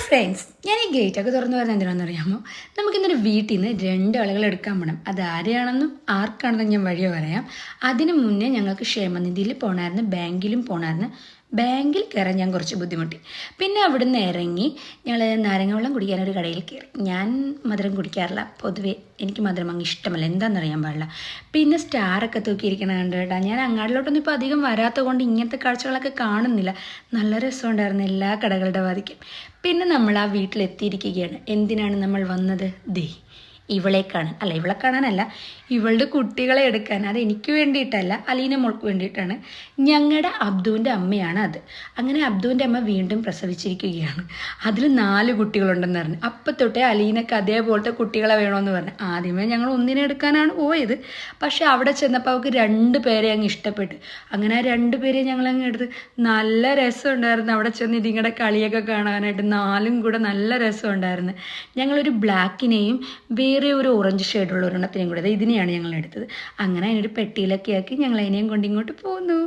Friends, ഞാൻ ഈ ഗേറ്റൊക്കെ തുറന്നു വരുന്നത് എന്തിനാണെന്ന് അറിയാമോ? നമുക്കിന്നൊരു വീട്ടിൽ നിന്ന് 2 ആളുകൾ എടുക്കാൻ പോകണം. അത് ആരെയാണെന്നും ആർക്കാണെന്നും ഞാൻ വഴിയെ പറയാം. അതിന് മുന്നേ ഞങ്ങൾക്ക് ക്ഷേമനിധിയിൽ പോകണമായിരുന്നു, ബാങ്കിലും പോകണമായിരുന്നു. ബാങ്കിൽ കയറാൻ ഞാൻ കുറച്ച് ബുദ്ധിമുട്ടി. പിന്നെ അവിടുന്ന് ഇറങ്ങി ഞങ്ങൾ നാരങ്ങ വെള്ളം കുടിക്കാനൊരു കടയിൽ കയറി. ഞാൻ മധുരം കുടിക്കാറില്ല, പൊതുവേ എനിക്ക് മധുരം അങ്ങ് ഇഷ്ടമല്ല, എന്താണെന്നറിയാൻ പാടില്ല. പിന്നെ സ്റ്റാറൊക്കെ തൂക്കിയിരിക്കണ കണ്ടു കേട്ടോ. ഞാൻ അങ്ങാടിലോട്ടൊന്നും ഇപ്പോൾ അധികം വരാത്തത് കൊണ്ട് ഇങ്ങനത്തെ കാഴ്ചകളൊക്കെ കാണുന്നില്ല. നല്ല രസമുണ്ടായിരുന്നു എല്ലാ കടകളുടെ വാതിക്കും. പിന്നെ നമ്മൾ ആ വീട്ടിലെത്തിയിരിക്കുകയാണ്. എന്തിനാണ് നമ്മൾ വന്നത്? ദേ ഇവളെ കാണാൻ, അല്ല ഇവളെ കാണാനല്ല, ഇവളുടെ കുട്ടികളെ എടുക്കാൻ. അത് എനിക്ക് വേണ്ടിയിട്ടല്ല, അലീന മോൾക്ക് വേണ്ടിയിട്ടാണ്. ഞങ്ങളുടെ അബ്ദുവിൻ്റെ അമ്മയാണ് അത്. അങ്ങനെ അബ്ദുവിൻ്റെ അമ്മ വീണ്ടും പ്രസവിച്ചിരിക്കുകയാണ്. അതിൽ 4 കുട്ടികളുണ്ടെന്ന് പറഞ്ഞു. അപ്പം തൊട്ടേ അലീനക്ക് അതേപോലത്തെ കുട്ടികളെ വേണമെന്ന് പറഞ്ഞു. ആദ്യമേ ഞങ്ങൾ ഒന്നിനെ എടുക്കാനാണ് പോയത്. പക്ഷെ അവിടെ ചെന്നപ്പോൾ അവൾക്ക് 2 പേരെ അങ്ങ് ഇഷ്ടപ്പെട്ടു. അങ്ങനെ ആ 2 പേരെ ഞങ്ങളങ്ങ് എടുത്ത്. നല്ല രസമുണ്ടായിരുന്നു അവിടെ ചെന്ന് ഇതിങ്ങളുടെ കളിയൊക്കെ കാണാനായിട്ട്. 4ഉം കൂടെ നല്ല രസമുണ്ടായിരുന്നു. ഞങ്ങളൊരു ബ്ലാക്കിനെയും വേറെ ഒരു ഓറഞ്ച് ഷെയ്ഡുള്ള ഒരെണ്ണത്തിനെയും കൂടെ ഇതിനെയാണ് ഞങ്ങൾ എടുത്തത്. അങ്ങനെ അതിനൊരു പെട്ടിയിലൊക്കെ ആക്കി ഞങ്ങൾ അതിനെയും കൊണ്ട് ഇങ്ങോട്ട് പോന്നു.